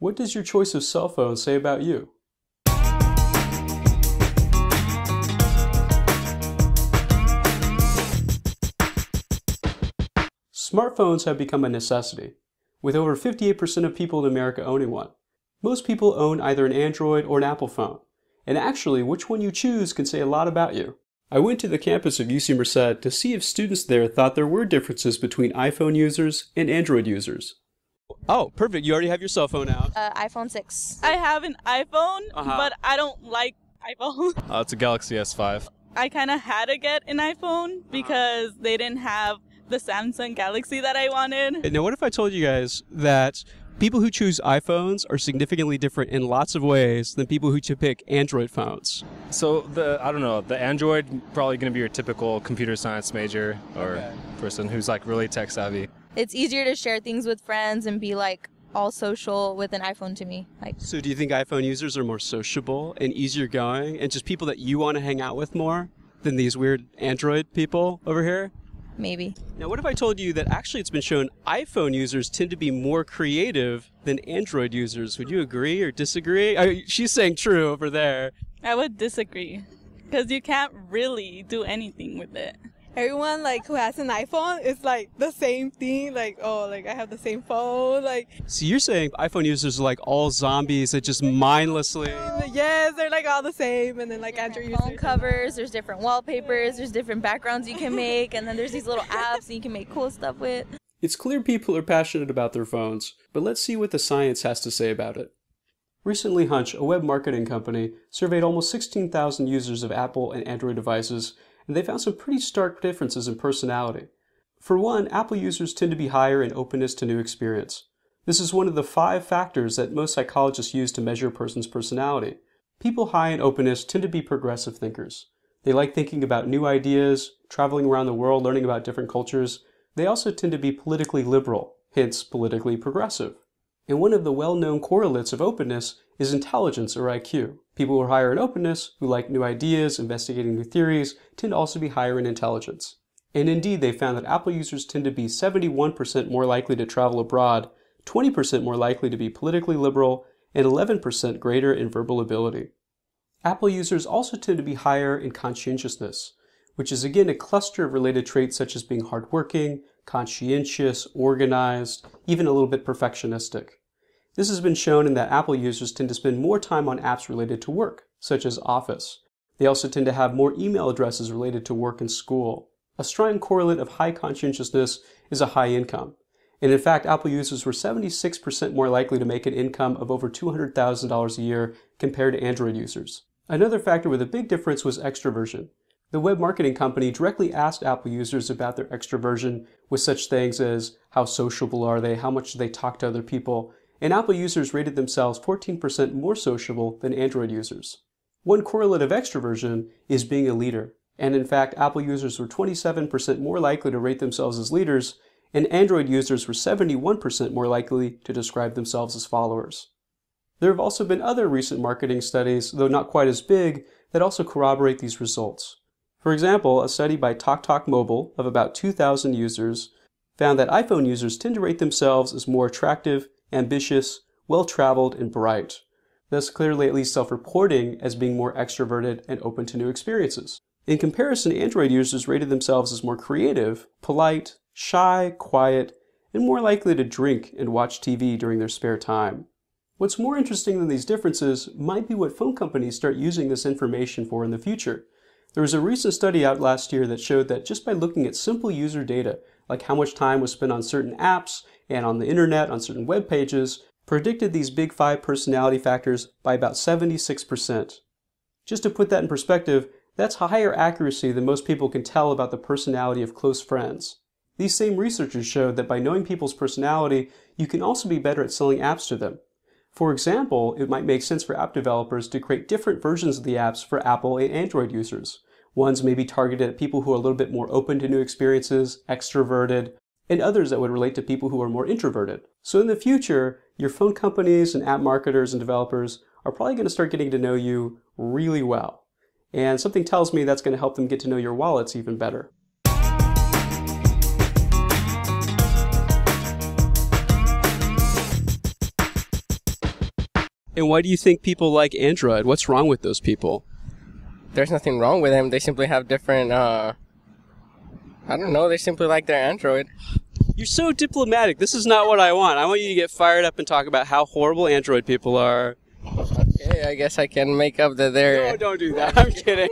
What does your choice of cell phone say about you? Smartphones have become a necessity, with over 58% of people in America owning one. Most people own either an Android or an Apple phone, and actually which one you choose can say a lot about you. I went to the campus of UC Merced to see if students there thought there were differences between iPhone users and Android users. Oh, perfect. You already have your cell phone out. iPhone 6. I have an iPhone, but I don't like iPhone. It's a Galaxy S5. I kind of had to get an iPhone because they didn't have the Samsung Galaxy that I wanted. Now, what if I told you guys that people who choose iPhones are significantly different in lots of ways than people who pick Android phones? So I don't know, the Android probably going to be your typical computer science major or person who's like really tech savvy. It's easier to share things with friends and be like all social with an iPhone to me. So do you think iPhone users are more sociable and easier going and just people that you want to hang out with more than these weird Android people over here? Maybe. Now, what if I told you that actually it's been shown iPhone users tend to be more creative than Android users? Would you agree or disagree? She's saying true over there. I would disagree because you can't really do anything with it. Everyone who has an iPhone is the same thing, I have the same phone, So you're saying iPhone users are like all zombies that just mindlessly... Yes, they're all the same, and then Android users. Phone covers, there's different wallpapers, there's different backgrounds you can make, and then there's these little apps that you can make cool stuff with. It's clear people are passionate about their phones, but let's see what the science has to say about it. Recently, Hunch, a web marketing company, surveyed almost 16,000 users of Apple and Android devices, and they found some pretty stark differences in personality. For one, Apple users tend to be higher in openness to new experience. This is one of the 5 factors that most psychologists use to measure a person's personality. People high in openness tend to be progressive thinkers. They like thinking about new ideas, traveling around the world, learning about different cultures. They also tend to be politically liberal, hence politically progressive. And one of the well-known correlates of openness is intelligence or IQ. People who are higher in openness, who like new ideas, investigating new theories, tend to also be higher in intelligence. And indeed, they found that Apple users tend to be 71% more likely to travel abroad, 20% more likely to be politically liberal, and 11% greater in verbal ability. Apple users also tend to be higher in conscientiousness, which is again a cluster of related traits such as being hardworking, conscientious, organized, even a little bit perfectionistic. This has been shown in that Apple users tend to spend more time on apps related to work, such as Office. They also tend to have more email addresses related to work and school. A strong correlate of high conscientiousness is a high income. And in fact, Apple users were 76% more likely to make an income of over $200,000 a year compared to Android users. Another factor with a big difference was extroversion. The web marketing company directly asked Apple users about their extroversion with such things as how sociable are they, how much do they talk to other people, and Apple users rated themselves 14% more sociable than Android users. One correlate of extroversion is being a leader, and in fact, Apple users were 27% more likely to rate themselves as leaders, and Android users were 71% more likely to describe themselves as followers. There have also been other recent marketing studies, though not quite as big, that also corroborate these results. For example, a study by TalkTalk Mobile of about 2,000 users found that iPhone users tend to rate themselves as more attractive, ambitious, well-traveled, and bright, thus clearly at least self-reporting as being more extroverted and open to new experiences. In comparison, Android users rated themselves as more creative, polite, shy, quiet, and more likely to drink and watch TV during their spare time. What's more interesting than these differences might be what phone companies start using this information for in the future. There was a recent study out last year that showed that just by looking at simple user data, like how much time was spent on certain apps and on the internet, on certain web pages, predicted these big 5 personality factors by about 76%. Just to put that in perspective, that's higher accuracy than most people can tell about the personality of close friends. These same researchers showed that by knowing people's personality, you can also be better at selling apps to them. For example, it might make sense for app developers to create different versions of the apps for Apple and Android users. Ones may be targeted at people who are a little bit more open to new experiences, extroverted, and others that would relate to people who are more introverted. So in the future, your phone companies and app marketers and developers are probably going to start getting to know you really well. And something tells me that's going to help them get to know your wallets even better. And why do you think people like Android? What's wrong with those people? There's nothing wrong with them. They simply have different, I don't know, they simply like their Android. You're so diplomatic. This is not what I want. I want you to get fired up and talk about how horrible Android people are. Okay, I guess I can make up that they're... No, don't do that. I'm kidding.